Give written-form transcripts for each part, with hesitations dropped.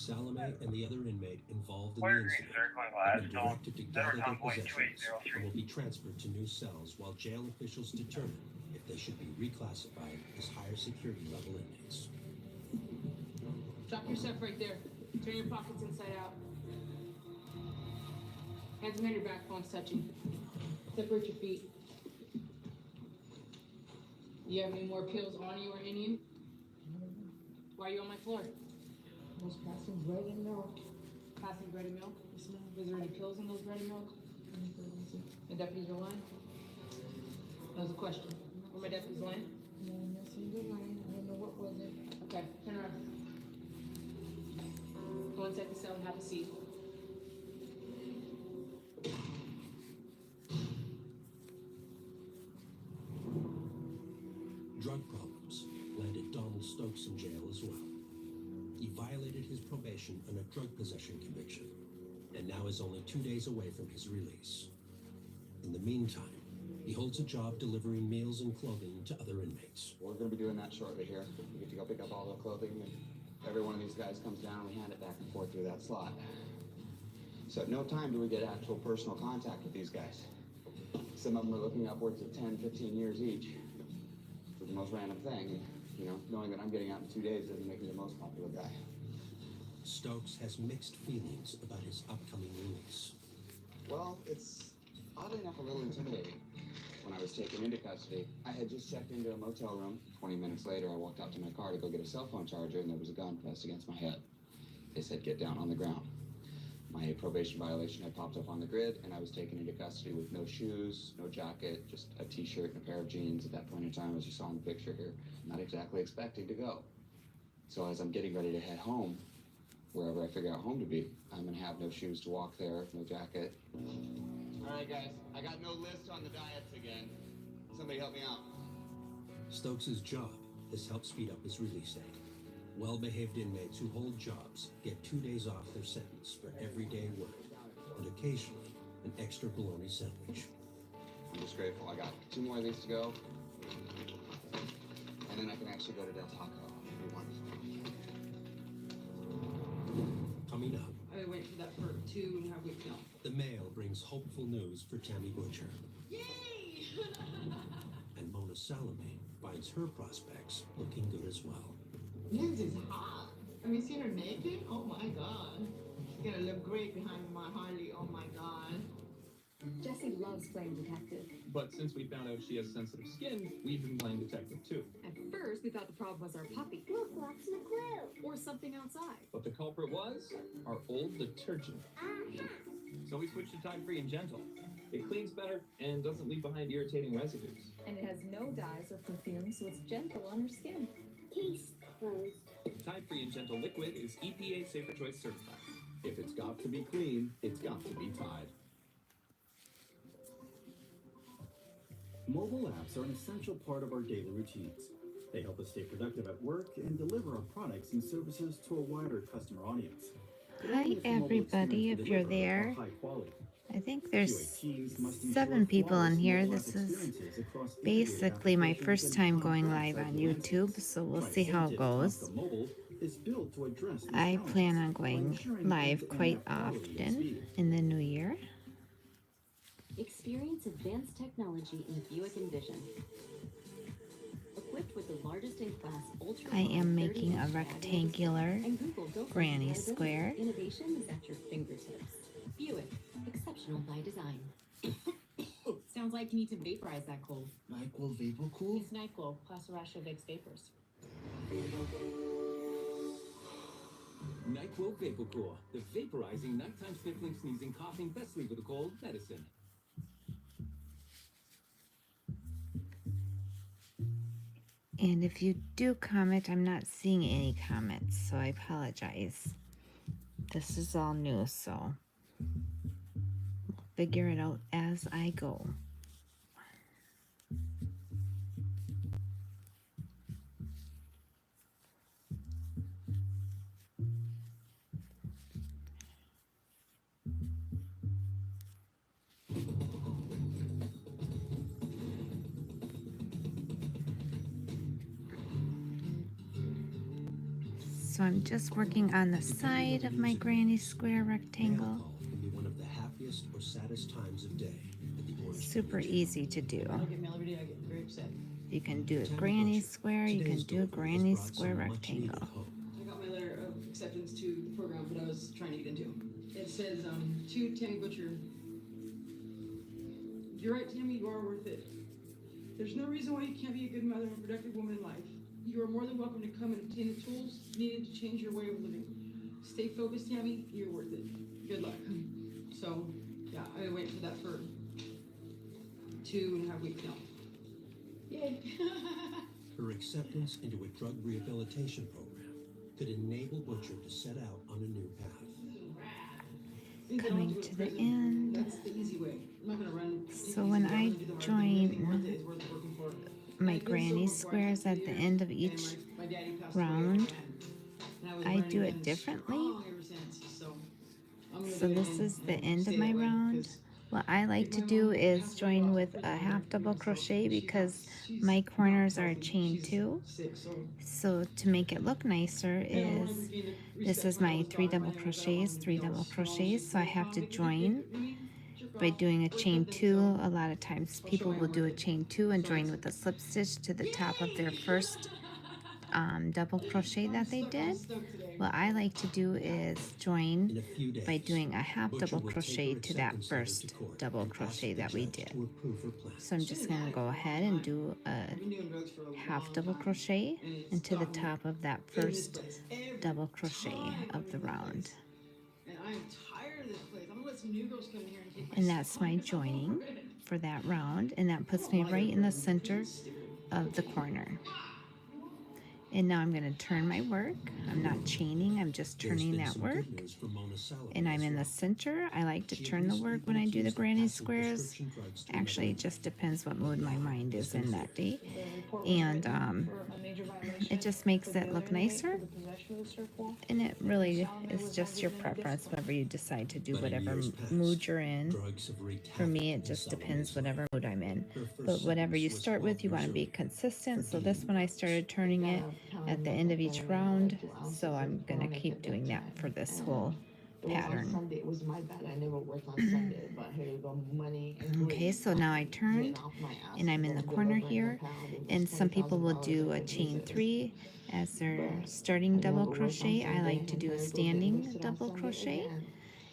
Salome and the other inmate involved in the Square green incident circle in have been Gladstone, directed to Center gather their Town Point possessions and 2803. will be transferred to new cells while jail officials determine if they should be reclassified as higher security level inmates. Drop your stuff right there. Turn your pockets inside out. Hands behind your back, palms touching. Separate your feet. You have any more pills on you or in you? Why are you on my floor? I was passing bread and milk. Passing bread and milk? Was there any pills in those bread and milk? The deputies are lying? That was a question. Were my deputies lying? No, nothing to line. I don't know what was it. Okay, turn around. Go inside the cell and have a seat. Drug problems landed Donald Stokes in jail as well. He violated his probation on a drug possession conviction and now is only 2 days away from his release. In the meantime, he holds a job delivering meals and clothing to other inmates. We're going to be doing that shortly here. We get to go pick up all the clothing, and every one of these guys comes down and we hand it back and forth through that slot. So at no time do we get actual personal contact with these guys. Some of them are looking upwards of 10, 15 years each for the most random thing. You know, knowing that I'm getting out in 2 days doesn't make me the most popular guy. Stokes has mixed feelings about his upcoming release. Well, it's oddly enough a little intimidating. When I was taken into custody, I had just checked into a motel room. 20 minutes later, I walked out to my car to go get a cell phone charger, and there was a gun pressed against my head. They said, "Get down on the ground." My probation violation had popped up on the grid, and I was taken into custody with no shoes, no jacket, just a t-shirt and a pair of jeans at that point in time, as you saw in the picture here. Not exactly expecting to go. So as I'm getting ready to head home, wherever I figure out home to be, I'm gonna have no shoes to walk there, no jacket. All right, guys, I got no list on the diets again. Somebody help me out. Stokes' job has helped speed up his release date. Well-behaved inmates who hold jobs get 2 days off their sentence for everyday work and occasionally an extra bologna sandwich. I'm just grateful. I got 2 more of these to go. And then I can actually go to Del Taco. It'll be wonderful. Coming up, I went through that for 2.5 weeks now. the mail brings hopeful news for Tammy Butcher. Yay! And Mona Salome finds her prospects looking good as well. Lindsay's hot. Have you seen her naked? Oh my god. She's gonna look great behind my Harley. Oh my god. Jesse loves playing detective. But since we found out she has sensitive skin, we've been playing detective too. At first, we thought the problem was our puppy. Look, lots of glue. Or something outside. But the culprit was our old detergent. So we switched to Tide-Free and Gentle. It cleans better and doesn't leave behind irritating residues. And it has no dyes or perfume, so it's gentle on her skin. Case closed. Tide-Free and Gentle Liquid is EPA Safer Choice certified. If it's got to be clean, it's got to be Tide. Mobile apps are an essential part of our daily routines. They help us stay productive at work and deliver our products and services to a wider customer audience. Hi everybody, if you're there. I think there's 7 people in here. This is basically my first time going live on YouTube, so we'll see how it goes. I plan on going live quite often in the new year. Experience advanced technology in Buick Envision. Equipped with the largest in class ultra. I am making a rectangular granny square. Innovation is at your fingertips. Buick, exceptional by design. Sounds like you need to vaporize that cold. NyQuil Vapor Cool? It's NyQuil plus Rasha Vicks Vapors. NyQuil Vapor Cool, the vaporizing nighttime sniffling, sneezing, coughing, best sleep with a cold medicine. And if you do comment, I'm not seeing any comments, so I apologize. This is all new, so we'll figure it out as I go. So I'm just working on the side of my granny square rectangle. Mail call can be one of the happiest or saddest times of day at the Orange Super County easy to do. I don't get mail every day, I get very upset. You can do a Tammy granny Butcher. square, you can Today's do a delivery has granny brought square some much-needed rectangle. hope. I got my letter of acceptance to the program that I was trying to get into. It says, to Tammy Butcher, "You're right, Tammy, you are worth it. There's no reason why you can't be a good mother and a productive woman in life. You are more than welcome to come and obtain the tools needed to change your way of living. Stay focused, Tammy, you're worth it. Good luck." So, yeah, I've been waiting for that for 2.5 weeks now. Yay. Her acceptance into a drug rehabilitation program could enable Butcher to set out on a new path. Coming to the end. That's the easy way. I'm not gonna run. So when I join my granny squares at the end of each round, I do it differently. So this is the end of my round. What I like to do is join with a half double crochet because my corners are chain 2. So to make it look nicer is, this is my 3 double crochets, 3 double crochets. So I have to join by doing a chain 2. A lot of times people will do a chain 2 and join with a slip stitch to the top of their first double crochet that they did. What I like to do is join by doing a half double crochet to that first double crochet that we did. So I'm just going to go ahead and do a half double crochet into the top of that first double crochet of the round. And that's my joining for that round, and that puts me right in the center of the corner. And now I'm going to turn my work. I'm not chaining, I'm just turning that work. And I'm in the center. I like to turn the work when I do the granny squares. Actually, it just depends what mood my mind is in that day. And it just makes it look nicer. And it really is just your preference, whenever you decide to do whatever mood you're in. For me, it just depends whatever mood I'm in. But whatever you start with, you want to be consistent. So this one I started turning it at the end of each round. So I'm going to keep doing that for this whole pattern. Sunday was my bad. I never work on Sunday, but here you go, money. Okay, so now I turned and I'm in the corner here, and some people will do a chain 3 as their starting double crochet. I like to do a standing double crochet,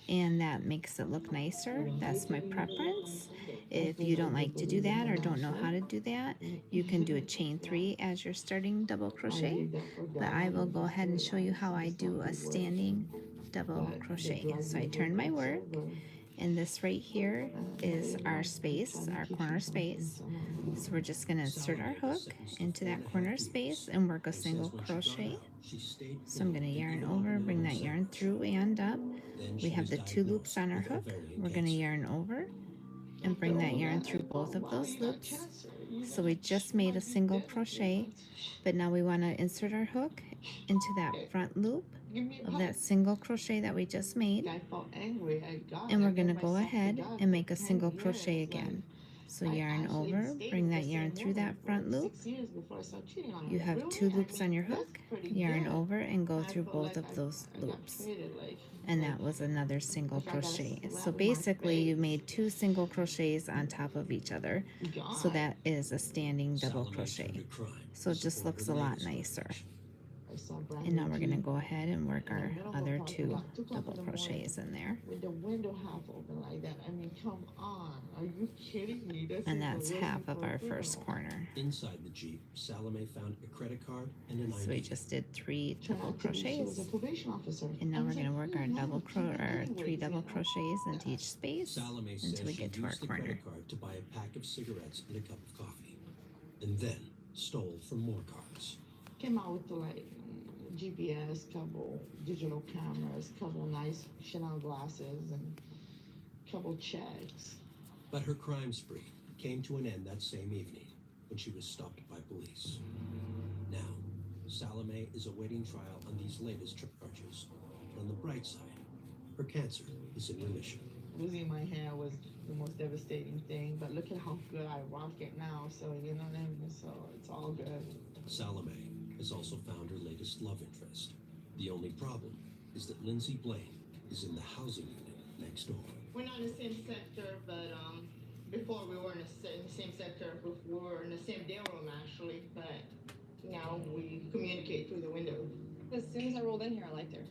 and that makes it look nicer. That's my preference. If you don't like to do that or don't know how to do that, you can do a chain 3 as your starting double crochet, but I will go ahead and show you how I do a standing double crochet. So I turn my work, and this right here is our space, our corner space. So we're just going to insert our hook into that corner space and work a single crochet. So I'm going to yarn over, bring that yarn through and up. We have the 2 loops on our hook. We're going to yarn over and bring that yarn through both of those loops. So we just made a single crochet, but now we want to insert our hook into that front loop of that single crochet that we just made, and we're going to go ahead and make a single crochet again. So yarn over, bring that yarn through that front loop. You have 2 loops on your hook, yarn over and go through both of those loops, and that was another single crochet. So basically you made 2 single crochets on top of each other, so that is a standing double crochet. So it just looks a lot nicer. And now we're going to go ahead and work our other 2 double crochets in there. With the window half open like that, I mean, come on, are you kidding me? And that's half of our first corner. Inside the Jeep, Salome found a credit card and an ID. So we just did 3 double crochets, and now we're going to work our 3 double crochets into each space Salome until we get to our used the corner. credit card to buy a pack of cigarettes and a cup of coffee, and then stole from more cards. Came out with like GPS, couple digital cameras, couple nice Chanel glasses, and couple checks. But her crime spree came to an end that same evening when she was stopped by police. Now, Salome is awaiting trial on these latest charges. But on the bright side, her cancer is in remission. Losing my hair was the most devastating thing, but look at how good I rock it now, so you know what I mean? So it's all good. Salome has also found her latest love interest, The only problem is that Lindsay Blaine is in the housing unit next door. We're not in the same sector, but before we were in the same sector. We were in the same day room actually, but now we communicate through the window. As soon as I rolled in here, I liked her.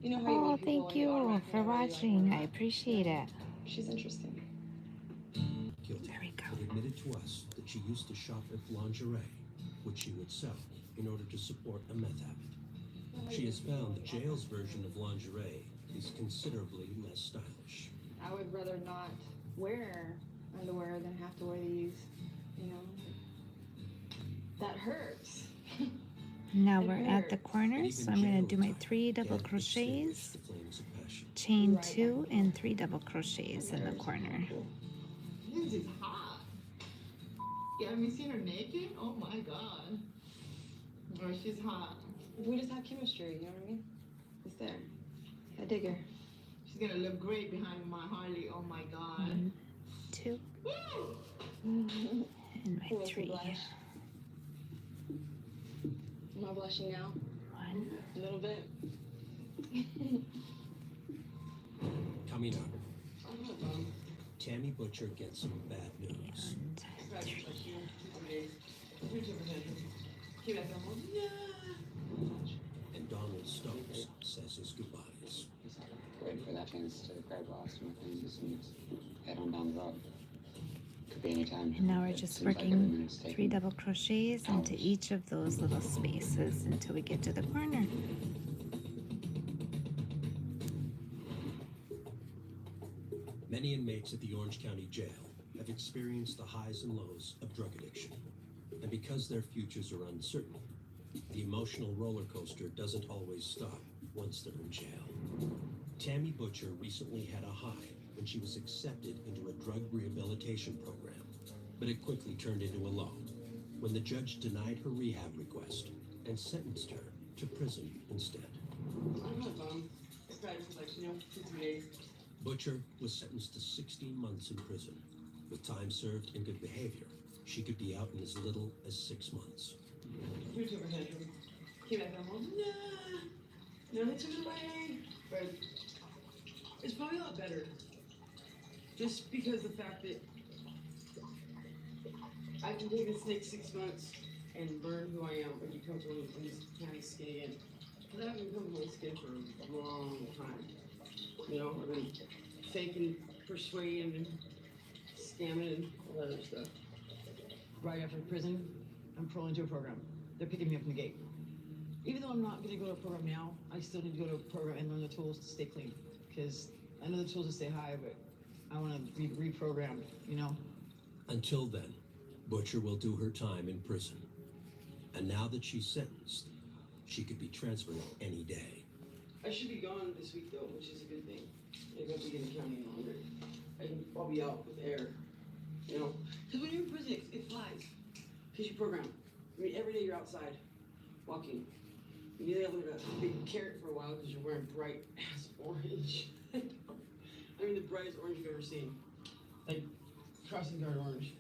You know how you Oh, meet people thank and you you automatically for know whether you like them or watching. not? I appreciate it. She's interesting. Guilty, There we go. but admitted to us that she used to shop at lingerie, which she would sell in order to support a meth habit. She has found the jail's version of lingerie is considerably less stylish. I would rather not wear underwear than have to wear these, you know? That hurts. Now It we're at the hurts. corner, so I'm going to do my 3 double Can't extinguish crochets, the flames of passion. chain 2, and 3 double crochets in the corner. Lindsay's hot. Yeah, have you seen her naked? Oh my god. Oh, she's hot. We just have chemistry, you know what I mean? It's there. I dig her. She's gonna look great behind my Harley. Oh my god. 1, 2, and my Who wants to 3. blush? Am I blushing now? 1, A little bit. Coming up, Tammy Butcher gets some bad news. and 3. And Donald Stokes says his goodbyes. Waiting for that chance to grab lost in my things and head on down the road. Could be any time. And now we're It just seems like every working minute's 3 taken double crochets into hours. each of those little spaces until we get to the corner. Many inmates at the Orange County Jail have experienced the highs and lows of drug addiction. And because their futures are uncertain, the emotional roller coaster doesn't always stop once they're in jail. Tammy Butcher recently had a high when she was accepted into a drug rehabilitation program, but it quickly turned into a low when the judge denied her rehab request and sentenced her to prison instead. Butcher was sentenced to 16 months in prison. With time served and good behavior, she could be out in as little as 6 months. No, they took it away. But it's probably a lot better. Just because the fact that I can take this next 6 months and learn who I am and become someone in this county skin again. Because I haven't become my skin for a long time. You know, I've been faking, persuading, and scamming, and all that other stuff. Right after prison, I'm enrolling into a program. They're picking me up from the gate. Even though I'm not going to go to a program now, I still need to go to a program and learn the tools to stay clean. Because I know the tools to stay high, but I want to be reprogrammed, you know? Until then, Butcher will do her time in prison. And now that she's sentenced, she could be transferred any day. I should be gone this week though, which is a good thing. I won't be in the county any longer. I'll be out with air, you know? Because when you're in prison, it flies. Because you program. I mean, every day you're outside, walking. You need to look at a big carrot for a while because you're wearing bright ass orange. I mean, the brightest orange you've ever seen. Like, crossing guard orange.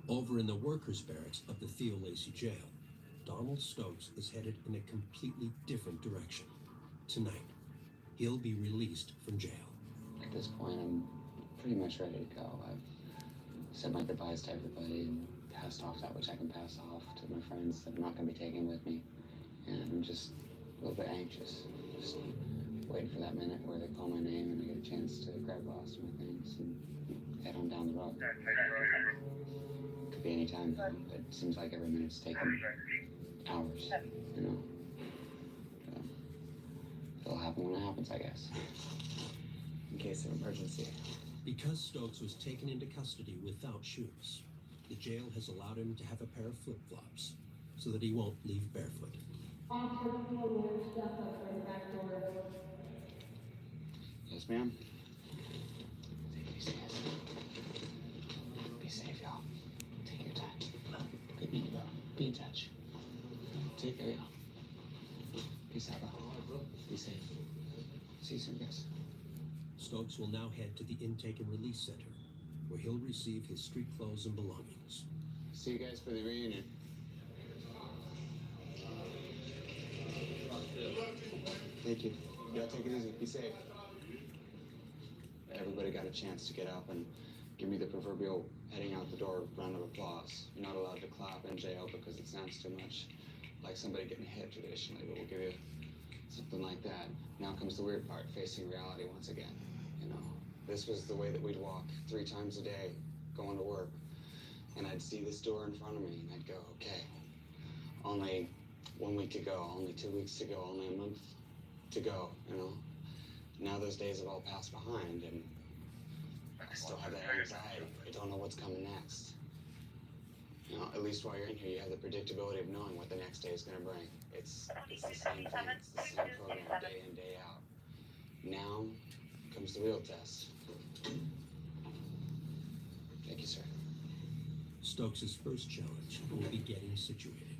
Over in the workers' barracks of the Theo Lacey jail, Donald Stokes is headed in a completely different direction. Tonight, he'll be released from jail. At this point, I'm pretty much ready to go. I've said my goodbyes to everybody and passed off that which I can pass off to my friends that I'm not going to be taking with me. And I'm just a little bit anxious. Just waiting for that minute where they call my name and I get a chance to grab lost my things and head on down the road. Could be any time, but it seems like every minute's taking hours, you know? So, it'll happen when it happens, I guess. In case of emergency. Because Stokes was taken into custody without shoes, the jail has allowed him to have a pair of flip-flops so that he won't leave barefoot. Yes, ma'am. Take it easy, guys. Be safe, y'all. Take your time. Good meeting you, bro. Be in touch. Take care, y'all. Peace out, bro. Be safe. See you soon, guys. Stokes will now head to the Intake and Release Center, where he'll receive his street clothes and belongings. See you guys for the reunion. Thank you. Yeah, take it easy. Be safe. Everybody got a chance to get up and give me the proverbial heading out the door round of applause. You're not allowed to clap in jail because it sounds too much like somebody getting hit traditionally, but we'll give you something like that. Now comes the weird part, facing reality once again. You know, this was the way that we'd walk 3 times a day going to work. And I'd see this door in front of me and I'd go, okay, only 1 week to go, only 2 weeks to go, only a month to go, you know? Now those days have all passed behind and I still have that anxiety. I don't know what's coming next. You know, at least while you're in here, you have the predictability of knowing what the next day is going to bring. It's the same thing, it's the same program day in, day out. Now comes the real test. Thank you, sir. Stokes' first challenge will be getting situated.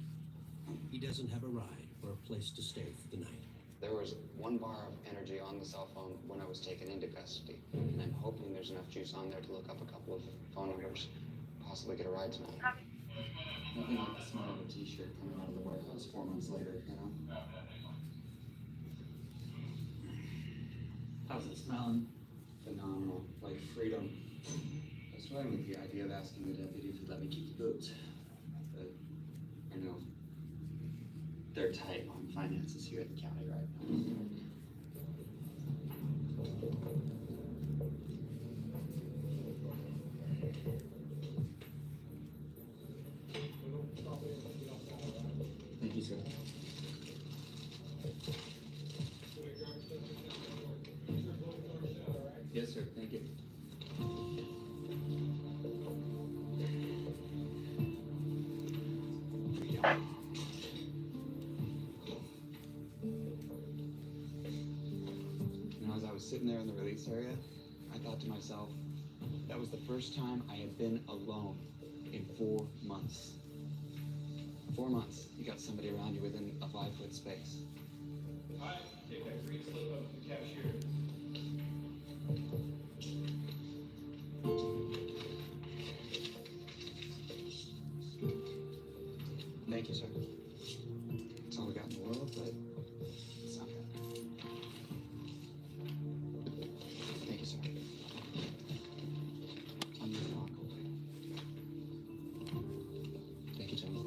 He doesn't have a ride or a place to stay for the night. There was 1 bar of energy on the cell phone when I was taken into custody, and I'm hoping there's enough juice on there to look up a couple of phone numbers, possibly get a ride tonight. Nothing like the smell of a t-shirt coming out of the warehouse 4 months later, you know? How's it smelling? Phenomenal, like freedom. I was toying with the idea of asking the deputy if he'd let me keep the boots, but I know they're tight on finances here at the county right now. Thank you, sir. Yes, sir. Thank you. As I was sitting there in the release area, I thought to myself, that was the first time I had been alone in 4 months. 4 months, you got somebody around you within a 5-foot space. All right, take that green slip up to the cashier. Thank you, sir. It's all we got in the world, but it's not bad. Thank you, sir. I'm gonna walk away. Thank you, Jimmy.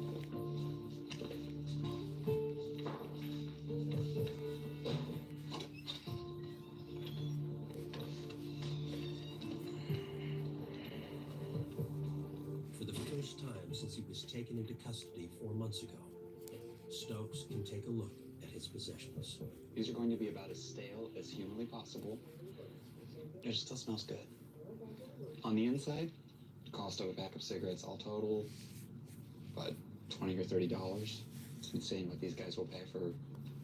For the first time since he was taken into custody 4 months ago, Stokes can take a look at his possessions. These are going to be about as stale as humanly possible. It still smells good. On the inside, the cost of a pack of cigarettes all total, about $20 or $30. It's insane what these guys will pay for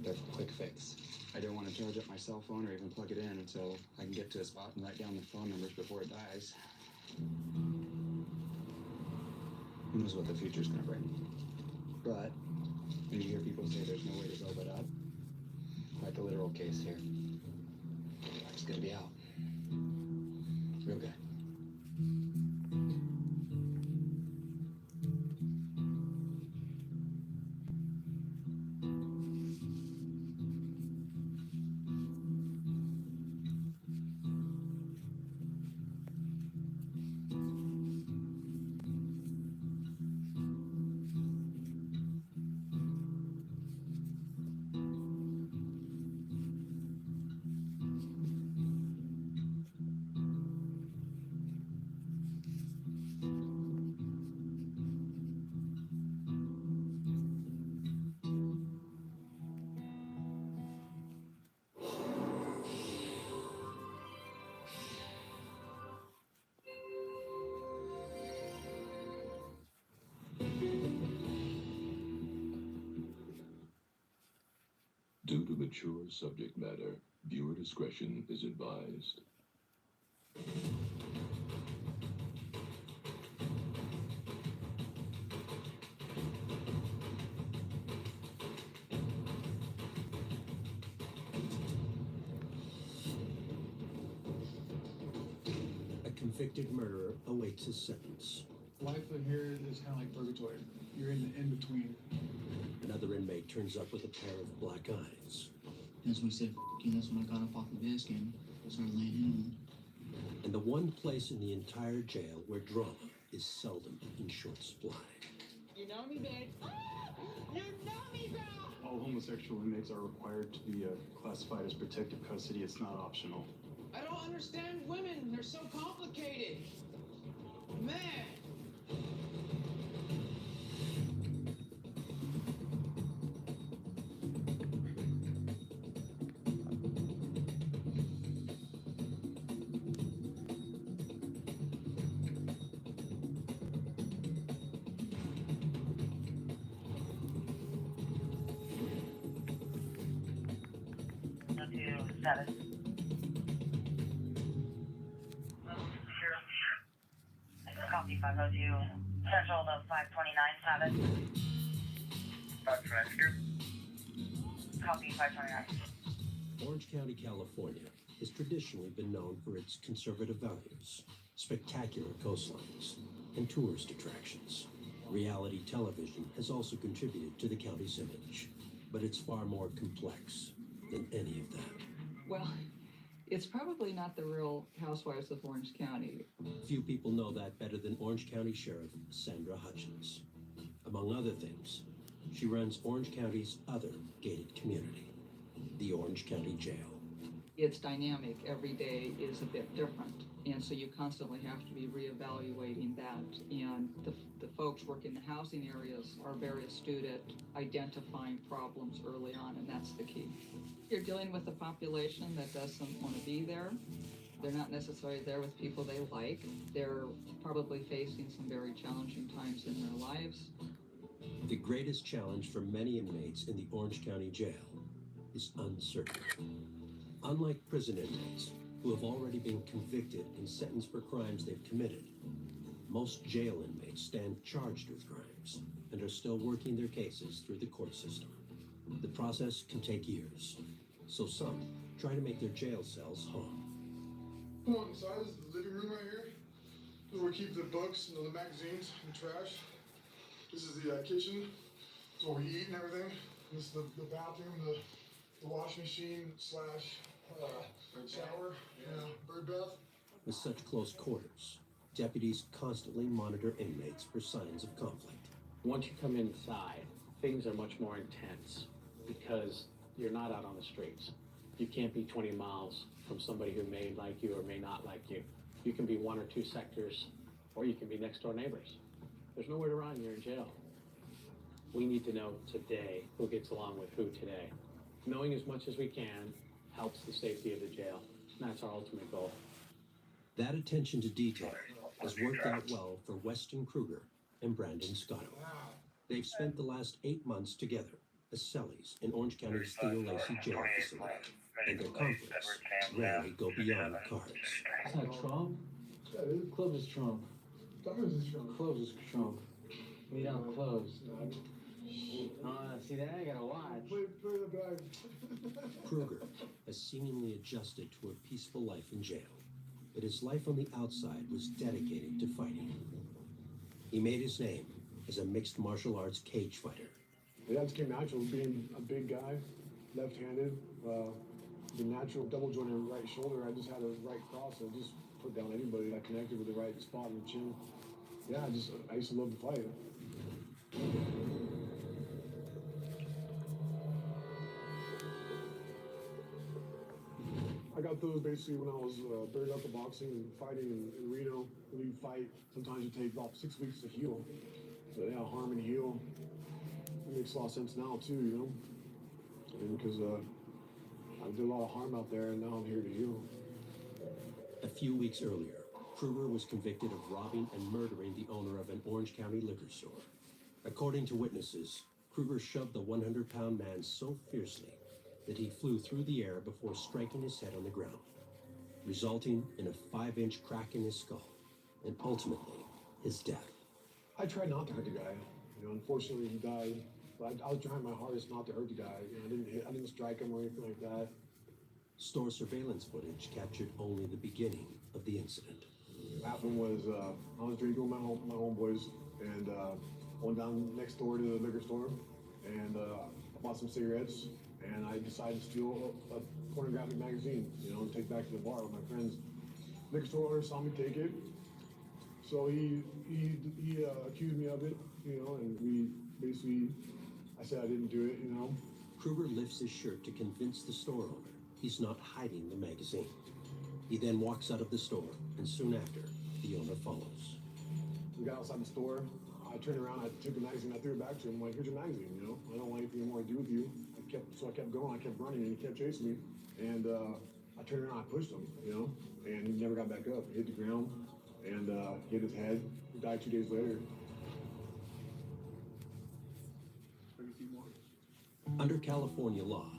their quick fix. I don't want to charge up my cell phone or even plug it in until I can get to a spot and write down the phone numbers before it dies. Who knows what the future's gonna bring? But when you hear people say there's no way to go but up, quite the literal case here. It's gonna be out. Real good. Due to mature subject matter, viewer discretion is advised. A convicted murderer awaits his sentence. Life in here is kind of like purgatory. You're in the in-between. Another inmate turns up with a pair of black eyes. As we said, that's when I got up off the desk and started laying in. And the one place in the entire jail where drama is seldom in short supply. You know me, babe. You know me, girl. All homosexual inmates are required to be classified as protective custody. It's not optional. I don't understand women. They're so complicated. Man. Status. Copy 502. Central to 529 status. Rescue. Copy 529. Orange County, California has traditionally been known for its conservative values, spectacular coastlines, and tourist attractions. Reality television has also contributed to the county's image, but it's far more complex than any of that. Well, it's probably not the real Housewives of Orange County. Few people know that better than Orange County Sheriff Sandra Hutchins. Among other things, she runs Orange County's other gated community, the Orange County Jail. It's dynamic. Every day is a bit different. And so you constantly have to be reevaluating that. And the folks working the housing areas are very astute at identifying problems early on, and that's the key. You're dealing with a population that doesn't want to be there. They're not necessarily there with people they like. They're probably facing some very challenging times in their lives. The greatest challenge for many inmates in the Orange County Jail is uncertainty. Unlike prison inmates, who have already been convicted and sentenced for crimes they've committed, most jail inmates stand charged with crimes and are still working their cases through the court system. The process can take years, so some try to make their jail cells home. Come on inside, this is the living room right here. This is where we keep the books and the magazines and trash. This is the kitchen. This is where we eat and everything. This is the bathroom, the washing machine slash shower, bird bath. With such close quarters, deputies constantly monitor inmates for signs of conflict. Once you come inside, things are much more intense because you're not out on the streets. You can't be 20 miles from somebody who may like you or may not like you. You can be 1 or 2 sectors, or you can be next door neighbors. There's nowhere to run, you're in jail. We need to know today who gets along with who today. Knowing as much as we can helps the safety of the jail. And that's our ultimate goal. That attention to detail has worked out well for Weston Kruger and Brandon Scotto. They've spent the last 8 months together as cellies in Orange County's Theo Lacey jail facility, and their conflicts rarely go beyond cards. It's not Trump. Clubs is Trump. Clubs is Trump. We don't close. See that? I gotta watch. Put it in the bag. Kruger has seemingly adjusted to a peaceful life in jail, but his life on the outside was dedicated to fighting. He made his name as a mixed martial arts cage fighter. That just came natural, being a big guy, left-handed, the natural double jointed right shoulder. I just had a right cross, so I just put down anybody that connected with the right spot in the chin. Yeah, I used to love to fight. I got those basically when I was bare knuckle boxing and fighting in Reno. When you fight, sometimes it takes about 6 weeks to heal. So yeah, harm and heal. It makes a lot of sense now too, you know? And because I did a lot of harm out there and now I'm here to heal. A few weeks earlier, Kruger was convicted of robbing and murdering the owner of an Orange County liquor store. According to witnesses, Kruger shoved the 100-pound man so fiercely that he flew through the air before striking his head on the ground, resulting in a 5-inch crack in his skull and ultimately his death. I tried not to hurt the guy. You know, unfortunately he died, but I was trying my hardest not to hurt the guy. You know, I didn't strike him or anything like that. Store surveillance footage captured only the beginning of the incident. What happened was I was drinking with my homeboys and went down next door to the liquor store and I bought some cigarettes and I decided to steal a pornographic magazine, you know, and take it back to the bar with my friends. Liquor store owner saw me take it, so he accused me of it, you know, and we basically, I said I didn't do it, you know. Kruger lifts his shirt to convince the store owner he's not hiding the magazine. He then walks out of the store, and soon after, the owner follows. We got outside the store. I turned around, I took the magazine, I threw it back to him. I'm like, here's your magazine, you know? I don't want anything more to do with you. So I kept going, I kept running, and he kept chasing me. And I turned around, I pushed him, you know? And he never got back up. He hit the ground, and hit his head. He died 2 days later. Under California law,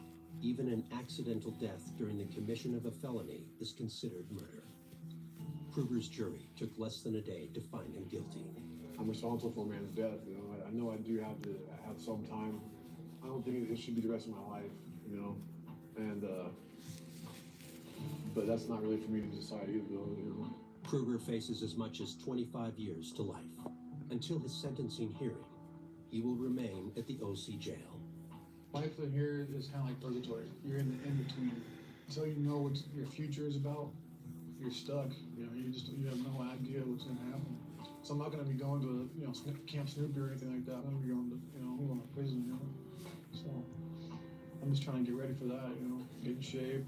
even an accidental death during the commission of a felony is considered murder. Kruger's jury took less than a day to find him guilty. I'm responsible for a man's death, you know. I know I do have to have some time. I don't think it should be the rest of my life, you know. And but that's not really for me to decide either, you know. Kruger faces as much as 25 years to life. Until his sentencing hearing, he will remain at the OC jail. Life in here is kind of like purgatory. You're in the in-between. Until you know what your future is about, you're stuck. You know, you have no idea what's going to happen. So I'm not going to be going to, you know, Camp Snoopy or anything like that. I'm going to be going to, you know, I'm going to prison, you know. So I'm just trying to get ready for that, you know, get in shape.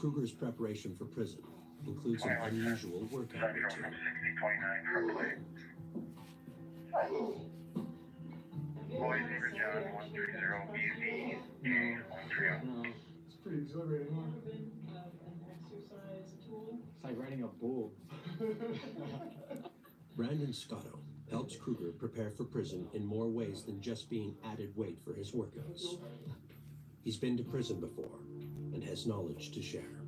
Kruger's preparation for prison includes an unusual workout routine. Boise, Virginia, 130 BZ, 130. It's pretty exhilarating, huh? It's like riding a bull. Brandon Scotto helps Kruger prepare for prison in more ways than just being added weight for his workouts. He's been to prison before and has knowledge to share.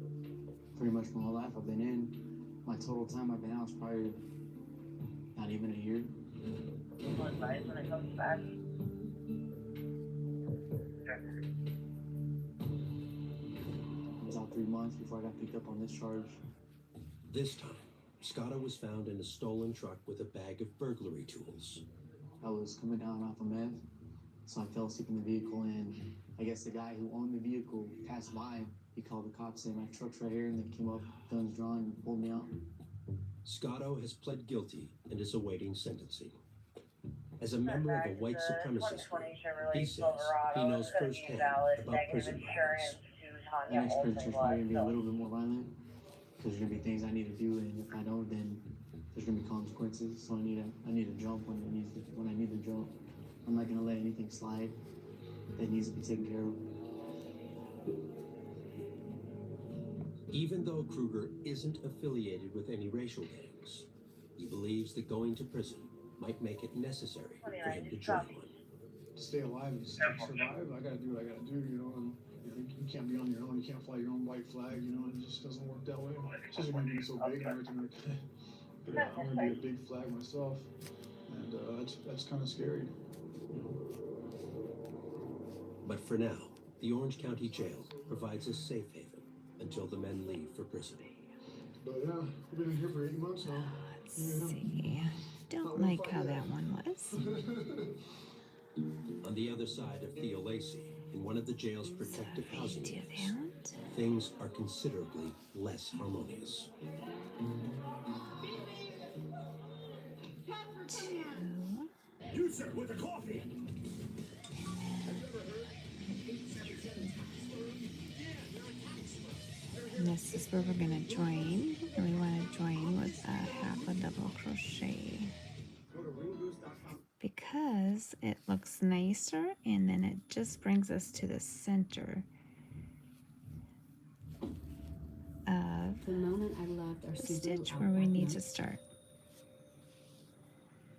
Pretty much my whole life I've been in. My total time I've been out is probably not even a year. Advice when it comes back. I was out 3 months before I got picked up on this charge. This time, Scotto was found in a stolen truck with a bag of burglary tools. I was coming down off of meth, so I fell asleep in the vehicle, and I guess the guy who owned the vehicle passed by. He called the cops saying, my truck's right here, and they came up, guns drawn, and pulled me out. Scotto has pled guilty and is awaiting sentencing. As a member of a white supremacist group, he says he knows firsthand about prison violence. The next prison is probably going to be a little bit more violent, because there's going to be things I need to do, and if I don't, then there's going to be consequences. So I need to jump when I need to jump. I'm not going to let anything slide that needs to be taken care of. Even though Kruger isn't affiliated with any racial gangs, he believes that going to prison might make it necessary for him to join one. To stay alive and to survive, I got to do what I got to do, you know. And you can't be on your own. You can't fly your own white flag, you know. It just doesn't work that way. Especially when you're so big and everything like that. I'm gonna be a big flag myself, and that's kind of scary. But for now, the Orange County Jail provides a safe haven until the men leave for prison. But yeah, we've been in here for 8 months now. Let's see. Don't like how that one was. On the other side of Theo Lacey, in one of the jail's protective housing units, things are considerably less harmonious. You, sir, with the coffee. And this is where we're going to join. And we want to join with a half a double crochet. Because it looks nicer, and then it just brings us to the center of the moment I loved our the stitch where we need to start.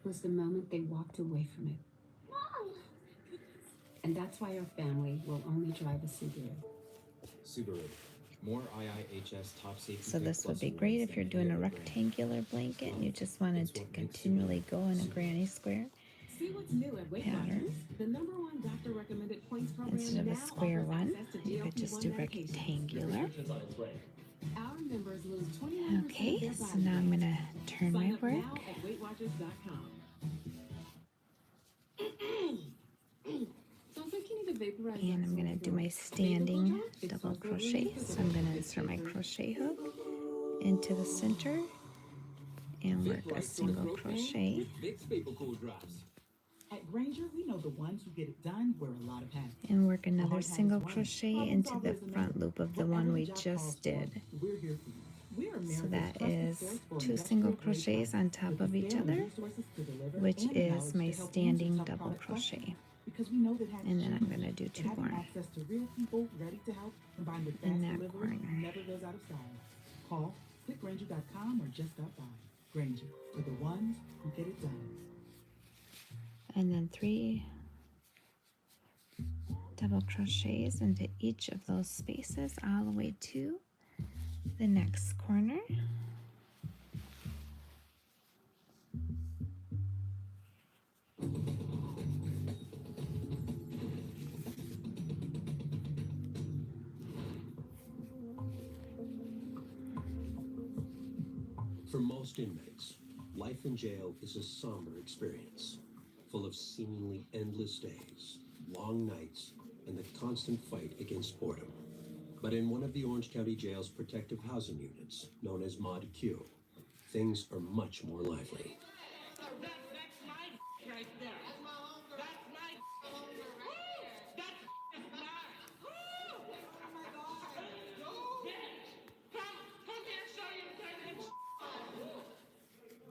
Was the moment they walked away from it. Mom! And that's why our family will only drive a Subaru. Subaru. More IIHS top safety. So this would be great if you're doing a rectangular blanket and you just wanted to continually go in a granny square See what's new at Weight pattern. Watchers. The #1 doctor recommended points program Instead of a now square offers one, access to you could just do GLP-1 medication. rectangular. Our members lose 29% Okay, of their so body now I'm weight. going to turn my Sign up work. now at WeightWatchers.com. Sounds like you need a vaporizing. And I'm going to do my standing double crochet. So I'm going to insert my crochet hook into the center and work a single crochet. With Vicks Vapor Cool Drops. At Granger, we know the ones who get it done wear a lot of hats. And work another single crochet into the front loop of the one we just did. We're here for you. So that is 2 single crochets on top of each other, which is my standing double crochet. And then I'm going to do 2 more Access to real people ready to help, combined with in fast that delivery, corner. never goes out of style. Call clickgranger.com or just stop by. Granger, for the ones who get it done. And then 3 double crochets into each of those spaces all the way to the next corner. For most inmates, life in jail is a somber experience, full of seemingly endless days, long nights, and the constant fight against boredom. But in one of the Orange County Jail's protective housing units, known as Mod Q, things are much more lively.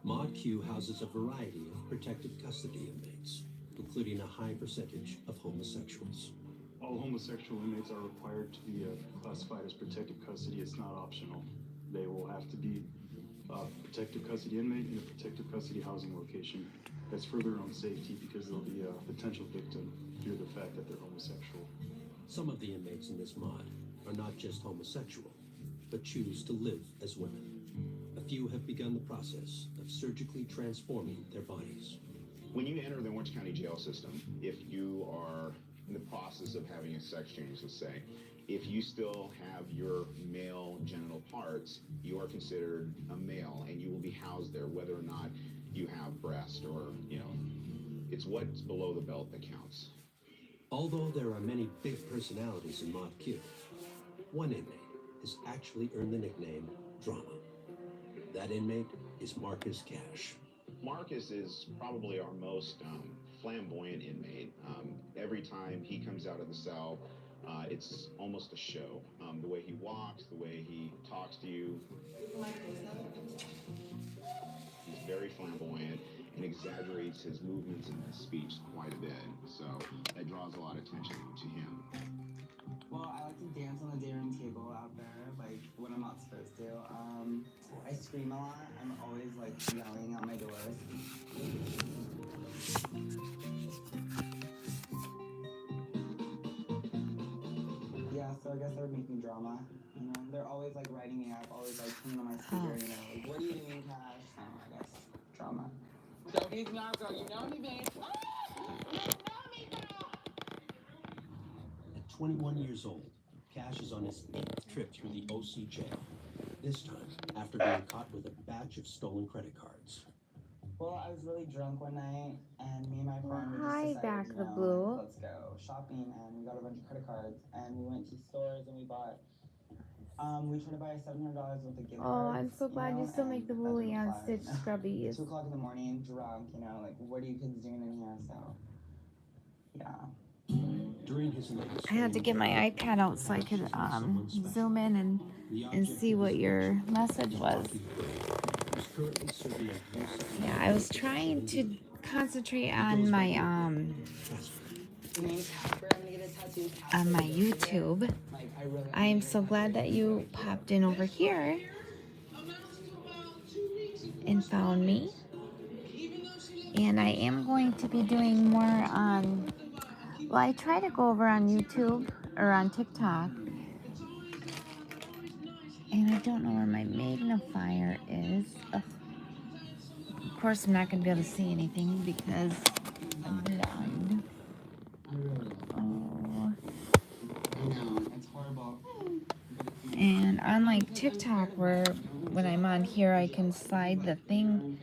Mod Q houses a variety of protective custody inmates, including a high percentage of homosexuals. All homosexual inmates are required to be classified as protective custody. It's not optional. They will have to be a protective custody inmate in a protective custody housing location. That's for their own safety because they'll be a potential victim due to the fact that they're homosexual. Some of the inmates in this mod are not just homosexual, but choose to live as women. A few have begun the process of surgically transforming their bodies. When you enter the Orange County jail system, if you are in the process of having a sex change, let's say, if you still have your male genital parts, you are considered a male and you will be housed there whether or not you have breast or, it's what's below the belt that counts. Although there are many big personalities in Mod Q, one inmate has actually earned the nickname Drama. That inmate is Marcus Cash. Marcus is probably our most flamboyant inmate. Every time he comes out of the cell, it's almost a show. The way he walks, the way he talks to you. He's very flamboyant and exaggerates his movements and his speech quite a bit. So that draws a lot of attention to him. Well, I like to dance on the day room table out there, like when I'm not supposed to. I scream a lot. I'm always like yelling out my doors. Yeah, so I guess they're making drama. They're always like writing me up, always like coming on my speaker, like, what are you doing, Cash? So I guess drama. Don't use me out, girl. You know me, babe. At 21 years old, Cash is on his 8th trip through the OC jail. This time, after being caught with a batch of stolen credit cards. Well, I was really drunk one night, and me and my friend Hi, just Back decided, the Blue. let's go shopping, and we got a bunch of credit cards, and we went to stores, and we bought, we tried to buy $700 worth of gift cards. Oh, I'm so glad you still make the Woolly on Stitch scrubbies. 2 o'clock in the morning, drunk, like, what are you kids doing in here, so, yeah. During his latest I had to get my iPad out so I could zoom in and see what your message was. Yeah, I was trying to concentrate on my YouTube. I am so glad that you popped in over here and found me. And I am going to be doing more on, well, I try to go over on YouTube or on TikTok. And I don't know where my magnifier is. Ugh. Of course, I'm not going to be able to see anything because I'm blind. Oh. It's horrible. And on like TikTok, where when I'm on here, I can slide the thing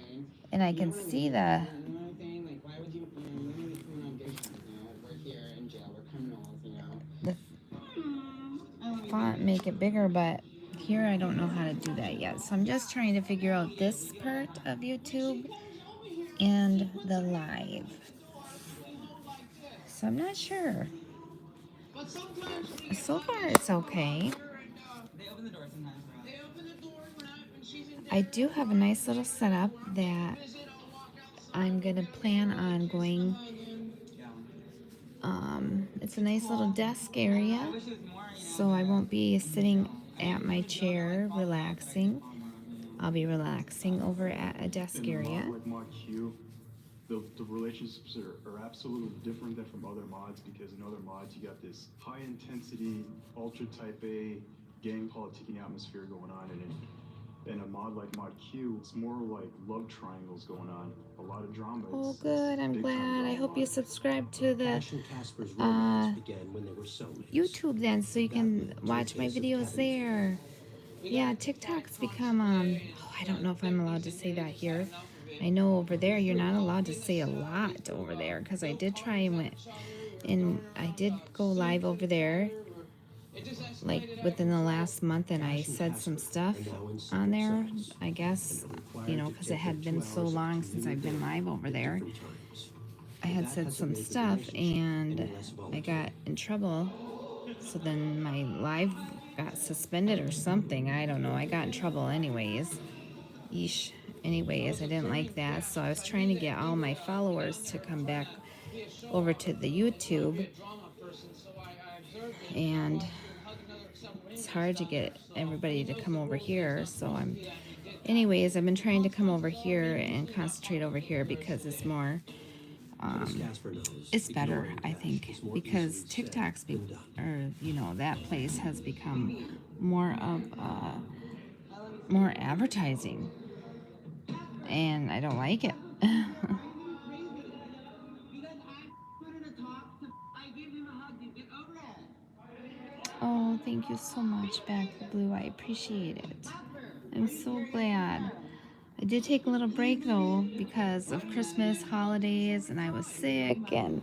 and I can see the. Another thing, like, why would you, when we come on auditions, we're here in jail, we're criminals, make it bigger, but here I don't know how to do that yet. So I'm just trying to figure out this part of YouTube and the live. So I'm not sure. So far it's okay. They open the door sometimes. I do have a nice little setup that I'm gonna plan on going. It's a nice little desk area, so I won't be sitting at my chair relaxing. I'll be relaxing over at a desk In a area. mod like Mod Q, the relationships are absolutely different than from other mods, because in other mods you got this high intensity, ultra type A gang politicking atmosphere going on, and in a mod like Mod Q, it's more like love triangles going on. A lot of drama. Oh, It's good. I'm big time glad. I drama hope you mod. subscribe to the Cash and Casper's romance began when they were soulmates. YouTube then, so you can That watch my case of videos cabin there. Yeah, TikTok's become oh, I don't know if I'm allowed to say that here. I know over there you're not allowed to say a lot over there, because I did try and I did go live over there like within the last month, and I said some stuff on there, I guess, you know, because it had been so long since I've been live over there. I had said some stuff and I got in trouble, so then my live got suspended or something. I don't know. I got in trouble anyways. Yeesh. Anyways, I didn't like that, so I was trying to get all my followers to come back over to the YouTube, and it's hard to get everybody to come over here. So anyways, I've been trying to come over here and concentrate over here because it's more it's better, I think, because TikTok's or you know, that place has become more of more advertising, and I don't like it. Oh, thank you so much, Back the Blue. I appreciate it. I'm so glad. I did take a little break though because of Christmas, holidays, and I was sick and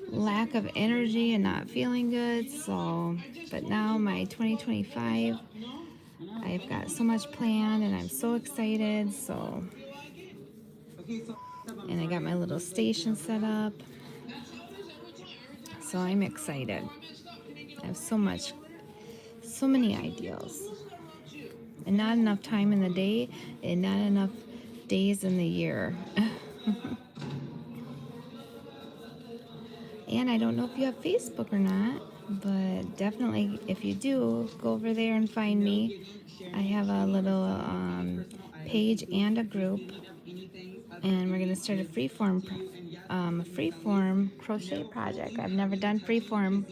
lack of energy and not feeling good. So, but now my 2025, I've got so much planned and I'm so excited. So, and I got my little station set up. So I'm excited. I have so many ideas. And not enough time in the day and not enough days in the year. And I don't know if you have Facebook or not, but definitely if you do, go over there and find me. I have a little page and a group, and we're gonna start a freeform crochet project. I've never done freeform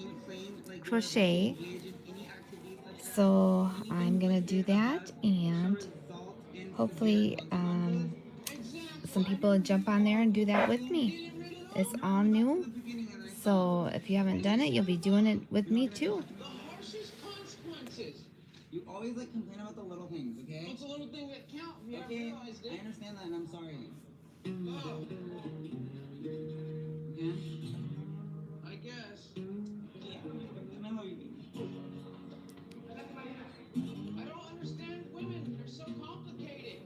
crochet, so I'm gonna do that, and hopefully some people will jump on there and do that with me. It's all new, so if you haven't done it, you'll be doing it with me too. You always like complain about the little things, okay? What's a little thing that count? You haven't Okay, realized it. I understand that and I'm sorry. Oh. Okay? I guess. Yeah, I love you, baby. I don't understand women. They're so complicated.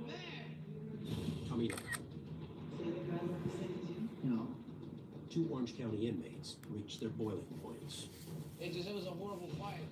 Man. Coming up, No. 2 Orange County inmates reached their boiling points. It was a horrible fight.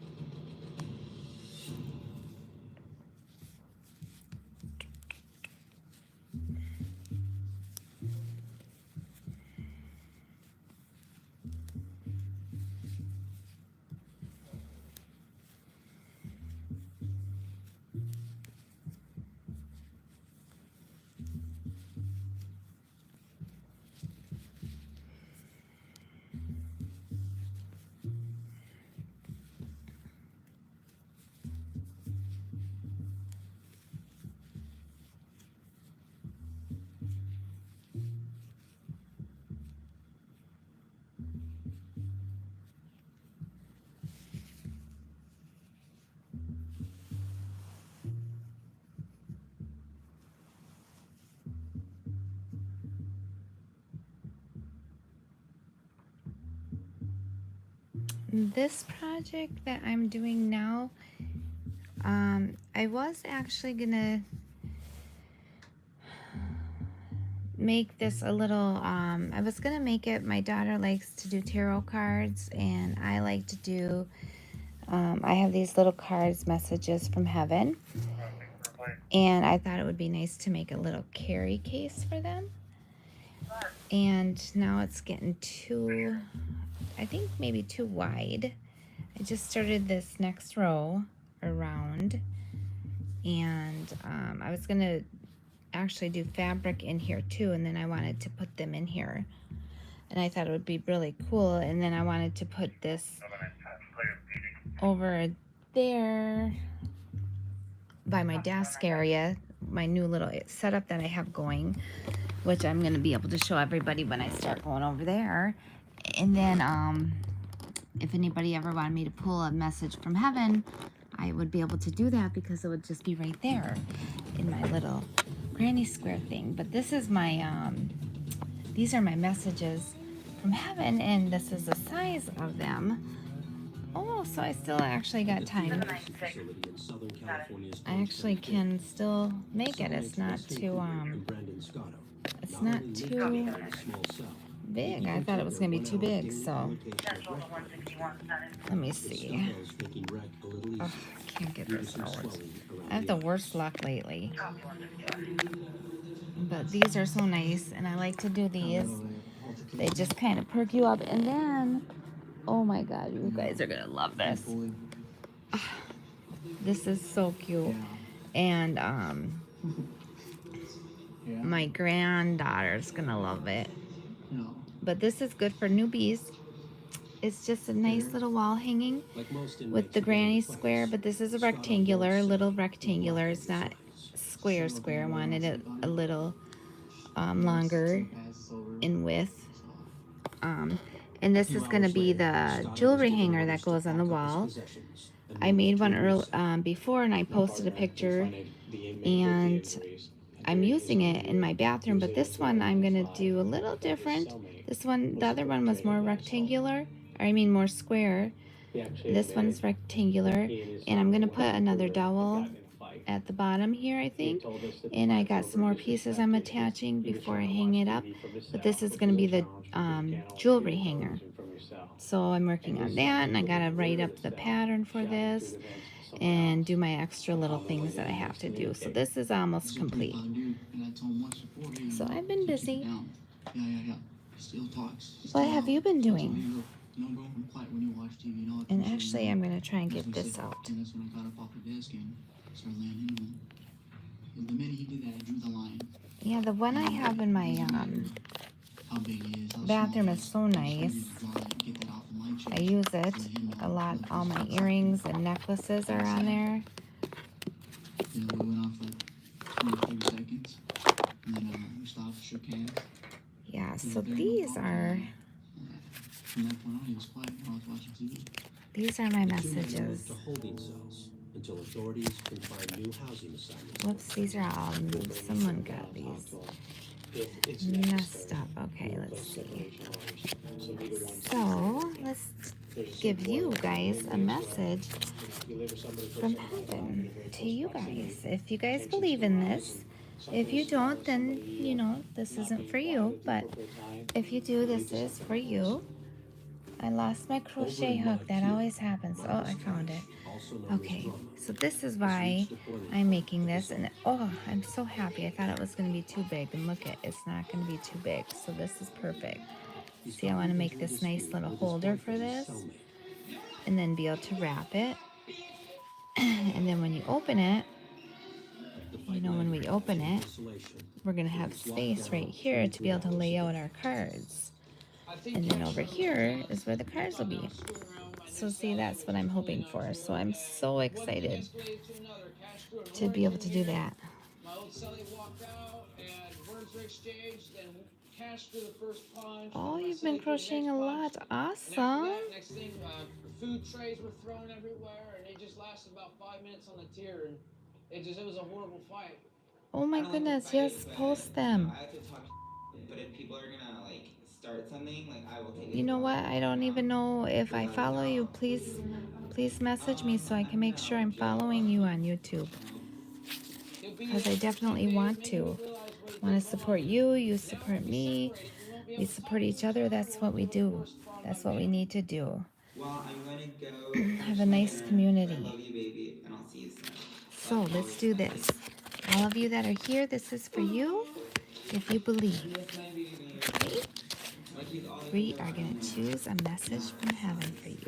this project that I'm doing now, I was actually gonna make this a little, I was gonna make it, my daughter likes to do tarot cards, and I like to do, I have these little cards, messages from heaven, and I thought it would be nice to make a little carry case for them. And now it's getting too, I think maybe too wide. I just started this next row around, and I was gonna actually do fabric in here too, and then I wanted to put them in here, and I thought it would be really cool. And then I wanted to put this over there by my desk area, my new little setup that I have going, which I'm going to be able to show everybody when I start going over there. And then if anybody ever wanted me to pull a message from heaven, I would be able to do that, because it would just be right there in my little granny square thing. But this is my these are my messages from heaven, and this is the size of them. Oh, so I still actually got time. I actually can still make it. It's not too big. I thought it was gonna be too big, so let me see. Oh, I can't get this out. I have the worst luck lately. But these are so nice, and I like to do these. They just kind of perk you up, and then, oh my god, you guys are gonna love this. This is so cute. And my granddaughter's gonna love it. But this is good for newbies. It's just a nice little wall hanging with the granny square, but this is a rectangular, little rectangular. It's not square. I wanted it a little longer in width. And this is going to be the jewelry hanger that goes on the wall. I made one before, and I posted a picture, and I'm using it in my bathroom, but this one I'm going to do a little different. This one, the other one was more rectangular, or I mean more square. This one's rectangular, and I'm going to put another dowel at the bottom here, I think, and I got some more pieces I'm attaching before I hang it up, but this is going to be the jewelry hanger. So I'm working on that, and I got to write up the pattern for this and do my extra little things that I have to do. So this is almost complete. So I've been busy. What have you been doing? And actually, I'm going to try and get this out. Yeah, the one I have in my bathroom is so nice. I use it a lot. All my earrings and necklaces are on there. Yeah, so these are my messages. Whoops, these are all, someone got these messed up. Okay, let's see. So let's give you guys a message from heaven to you guys. If you guys believe in this, if you don't, then you know this isn't for you, but if you do, this is for you. I lost my crochet hook. That always happens. Oh, I found it. Okay, so this is why I'm making this, and oh, I'm so happy. I thought it was going to be too big, and look, it's not going to be too big, so this is perfect. See, I want to make this nice little holder for this, and then be able to wrap it. And then when you open it, you know, when we open it, we're going to have space right here to be able to lay out our cards. And then over here is where the cards will be. So see, that's what I'm hoping for. So I'm so excited to be able to do that. Oh, you've been crocheting a lot. Awesome. Next thing, food trays were thrown everywhere, and it just lasted about 5 minutes on the tier, and it was a horrible fight. Oh my goodness, yes, post them. I have to talk, but if people are gonna like start something, like I will take it. You know what? I don't even know if I follow you. Please message me so I can make sure I'm following you on YouTube. Because I definitely want to. Want to support you, you support me. We support each other. That's what we do. That's what we need to do. Well, I'm gonna go. Have a nice community. I love you, baby, and I'll see you soon. So let's do this. All of you that are here, this is for you if you believe. Okay? We are going to choose a message from heaven for you.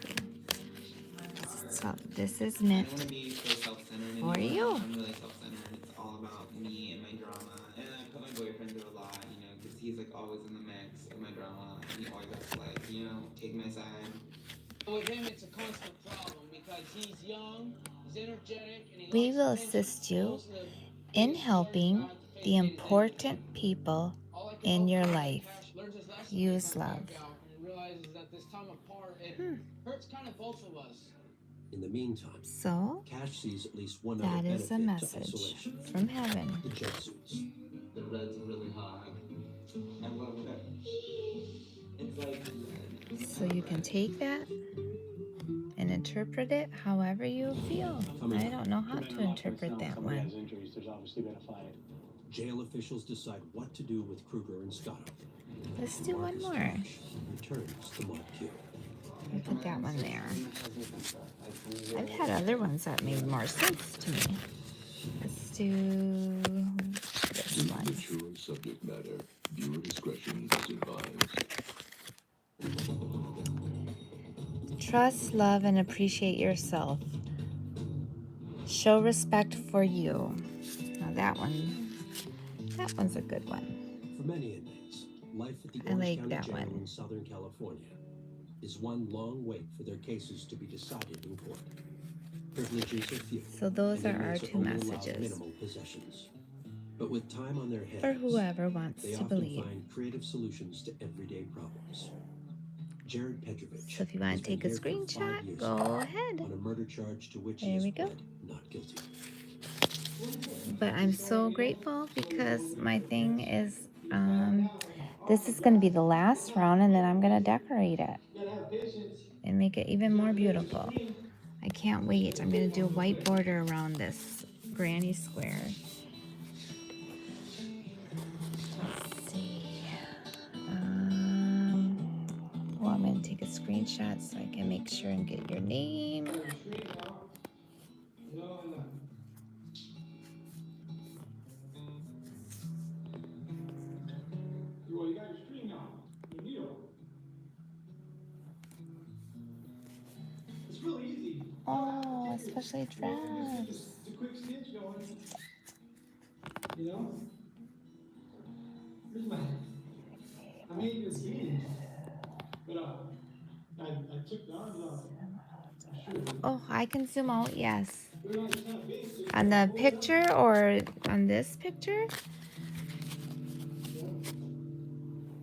So this is meant I don't want to be so self-centered for anymore. you. I'm really self-centered. It's all about me and my drama. And I put my boyfriend through a lot, you know, because he's like always in the mix of my drama. And he always has to like, you know, take my side. With him, it's a constant problem because he's young, he's energetic, and he We likes will attention. assist you Most of the in biggest helping concerns about the the important people in your life. learns his lesson, Use comes love. back out and realizes that this time apart, it hurts kind of both of us. In the meantime, So, Cash sees at least one that other is a benefit to message isolation. from heaven. The jumpsuits. The red's really hot. I love it. It's like So you can take that and interpret it however you feel. I don't know how to interpret that Somebody has one. injuries, there's obviously been a fight. Jail officials decide what to do with Kruger and Scotto. Let's do one Marcus more. Cash returns to Mod Q. We'll put that one there. I've had other ones that made more sense to me. Let's do this one. Mature subject matter. Viewer discretion is advised. Trust, love, and appreciate yourself. Show respect for you. Now that one's a good one. For many inmates, life at the I Orange like County that Jail one. in Southern California is one long wait for their cases to be decided in court. Privileges are few. So those and are our inmates two only allowed messages. minimal possessions. But with time on their hands, For whoever wants they to often believe. find creative solutions to everyday problems. Jared Petrovich So if you want has to take been a here for 5 screenshot, years go now ahead. on a murder charge to which he There has we go. pled not guilty. But I'm so grateful because my thing is, this is going to be the last round and then I'm going to decorate it and make it even more beautiful. I can't wait. I'm going to do a white border around this granny square. Let's see. Well, I'm going to take a screenshot so I can make sure and get your name. Well, you got your screen now. You need it. It's really easy. Oh, especially dress. Just a quick stitch going. You know? Here's my. I made you a beanie. But I took the arms off. Oh, I can zoom out, yes. On the picture or on this picture?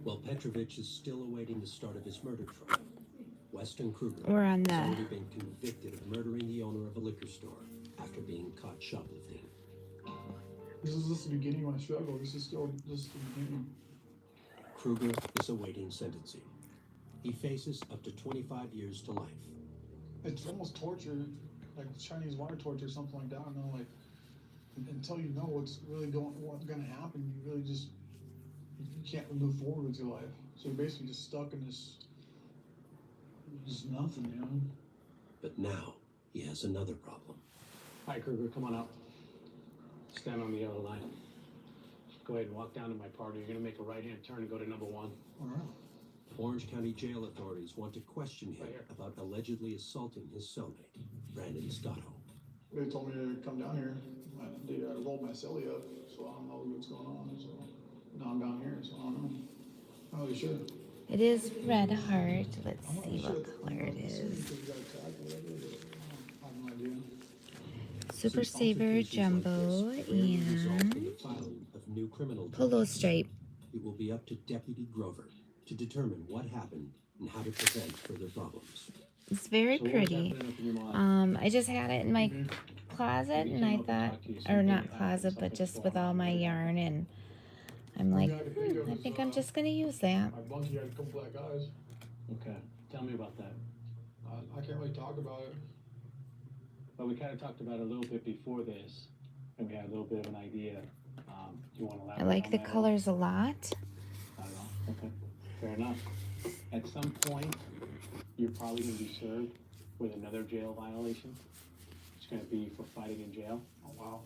While Petrovich is still awaiting the start of his murder trial, Weston Kruger Or on has the- already been convicted of murdering the owner of a liquor store after being caught shoplifting. This is just the beginning of my struggle. This is still just the beginning. Kruger is awaiting sentencing. He faces up to 25 years to life. It's almost torture, like Chinese water torture, something like that. I don't know, like until you know what's gonna happen, you really just you can't move forward with your life. So you're basically just stuck in this nothing, you know. But now he has another problem. Hi, Kruger, come on up. Stand on the yellow line. Go ahead and walk down to my party. You're gonna make a right-hand turn and go to number 1. All right. Orange County Jail authorities want to question him about allegedly assaulting his cellmate, Brandon Scotto. They told me to come down here. They rolled my celly up, so I don't know what's going on. So now I'm down here, so I don't know. I'm not really sure. It is red heart. Let's see what color it is. I have no idea. Super Saver Jumbo and Of new criminal Polo charges. Stripe. It will be up to Deputy Grover to determine what happened and how to prevent further problems. It's very So what's pretty. happening up in your mind? I just had it in my closet and I thought, or not closet, but just with all my yarn, and I'm like, I could think of I is, think I'm just gonna use that. my bunkie had a couple black eyes. Okay, tell me about that. I can't really talk about it. Well, we kind of talked about it a little bit before this, and we had a little bit of an idea. Do you want to I elaborate like on the that? colors a lot. Not at all. Okay, fair enough. At some point, you're probably going to be served with another jail violation. It's going to be for fighting in jail. Oh, wow.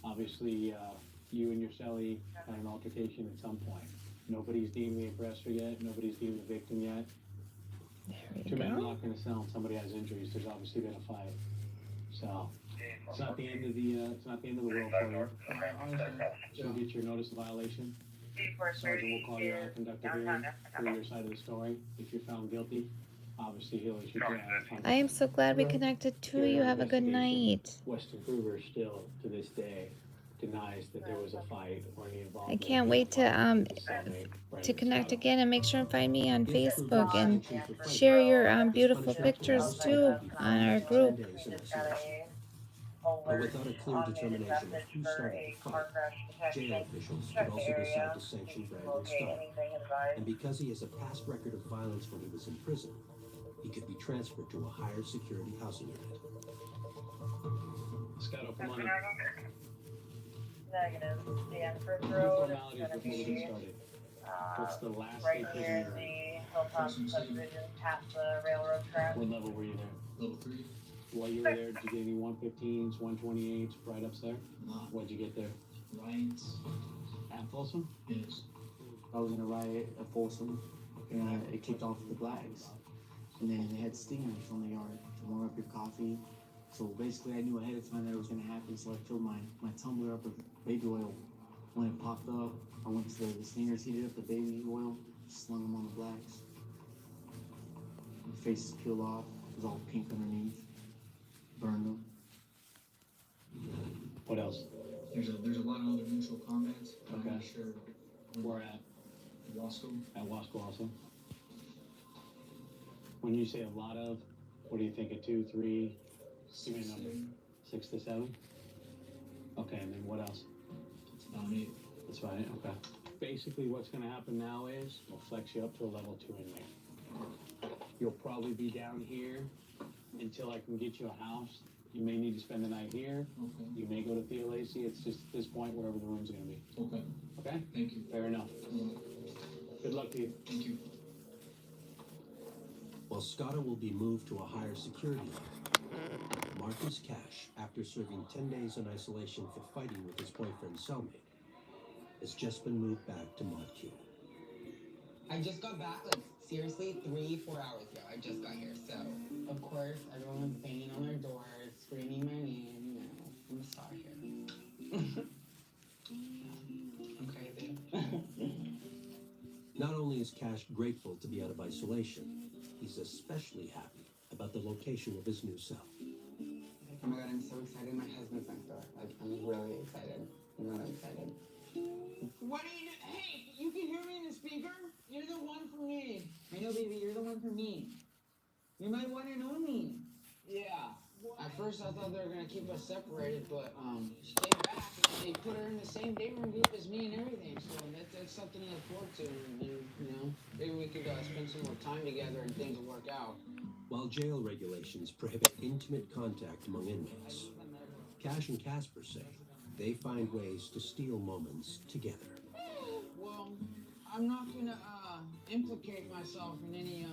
Obviously, you and your cellie had an altercation at some point. Nobody's deemed the aggressor yet. Nobody's deemed the victim yet. There Two you men go. locked in a cell and somebody has injuries. There's obviously been a fight. So it's not the end of the world for you. You'll get your notice of violation. Sergeant will call you out, conduct a hearing for your side of the story. If you're found guilty, obviously he'll issue jail. I am so glad we connected too. You have a good night. Weston Kruger still, to this day, denies that there was a fight or any I involvement. can't wait to connect again and make sure and find me on Facebook and share your beautiful pictures too on our group. But without a clear determination of who started the fight, jail officials could also decide to sanction Brandon Starr. And because he has a past record of violence when he was in prison, he could be transferred to a higher security housing unit. Scott, come on in. Negative. The Enforth Two Road is formalities going to before we get be started. What's the last right day near prison the Hilltop subdivision past the railroad track. What level were you there? Level 3? While you were there, did you get any 115s, 128s, write-ups there? No. What'd you get there? Riots. At Folsom? Yes. I was in a riot at Folsom, and it kicked off the blacks. And then they had stingers on the yard to warm up your coffee. So basically, I knew ahead of time that it was going to happen, so I filled my tumbler up with baby oil. When it popped up, I went to the stingers, heated up the baby oil, slung them on the blacks. My face is peeled off, it was all pink underneath. Burned them. What else? There's a lot of other neutral combats. I'm Okay. not sure. Where at? Wasco. At Wasco also. When you say a lot of, what do you think? A 2, 3? Give me a number. 6 to 7? Okay, and then what else? That's about it. That's about it, okay. Basically what's gonna happen now is, we'll flex you up to a level 2 inmate. You'll probably be down here until I can get you a house. You may need to spend the night here. Okay. You may go to Theo Lacey. It's just at this point, wherever the room's gonna be. Okay. Okay? Thank you. Fair enough. Good luck to you. Thank you. While Scotta will be moved to a higher security unit, Marcus Cash, after serving 10 days in isolation for fighting with his boyfriend's cellmate, has just been moved back to Mod Q. I just got back, like, seriously, 3-4 hours ago. I just got here, so, of course, everyone was banging on their doors, screaming my name, you know. I'm sorry here. I'm crazy. Not only is Cash grateful to be out of isolation, he's especially happy about the location of his new cell. Oh my god, I'm so excited. My husband's next door. Like, I'm really excited. I'm really excited. What do you? Hey, you can hear me in the speaker. You're the one for me. I know, baby, you're the one for me. You're my one and only. Yeah. At first, I thought they were gonna keep us separated, but she came back and they put her in the same day room group as me and everything. So that's something to look forward to. And you know, maybe we could spend some more time together and things will work out. While jail regulations prohibit intimate contact among inmates, Cash and Casper say they find ways to steal moments together. Well, I'm not gonna implicate myself in any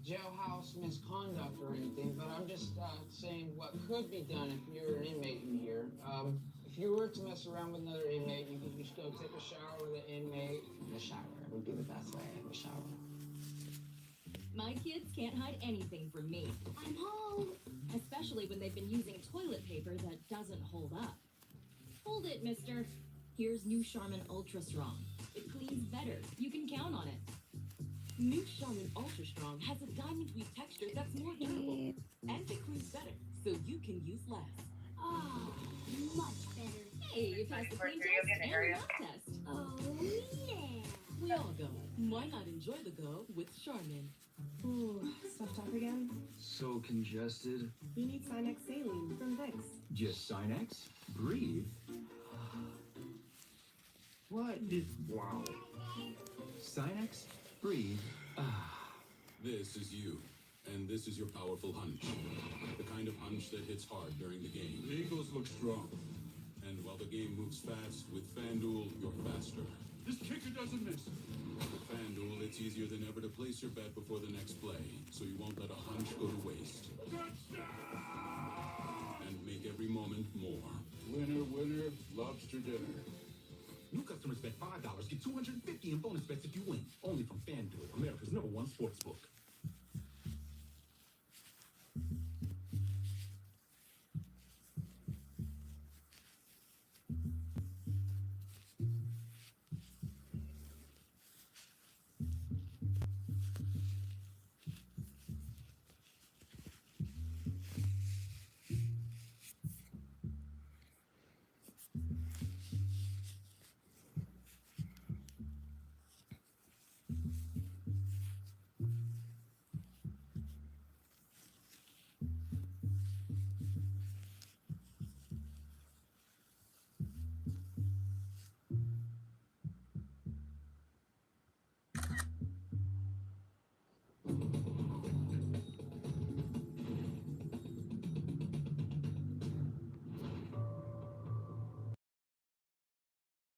jailhouse misconduct or anything, but I'm just saying what could be done if you're an inmate in here. If you were to mess around with another inmate, you could just go take a shower with an inmate. The shower would be the best way. The shower. My kids can't hide anything from me. I'm home. Especially when they've been using toilet paper that doesn't hold up. Hold it, mister. Here's new Charmin Ultra Strong. It cleans better. You can count on it. New Charmin Ultra Strong has a diamond weave texture that's more durable. And it cleans better, so you can use less. Oh, much better. Hey, you passed the clean test and the lab test. Oh, yeah. We all go. Why not enjoy the go with Charmin? Ooh, stuffed up again? So congested. You need Sinex saline from Vicks. Just Sinex? Breathe. What is... Wow. Sinex? Breathe. This is you, and this is your powerful hunch. The kind of hunch that hits hard during the game. The Eagles look strong. And while the game moves fast, with FanDuel, you're faster. This kicker doesn't miss. With FanDuel, it's easier than ever to place your bet before the next play, so you won't let a hunch go to waste. And make every moment more. Winner, winner, lobster dinner. New customers bet $5, get $250 in bonus bets if you win. Only from FanDuel, America's #1 sportsbook.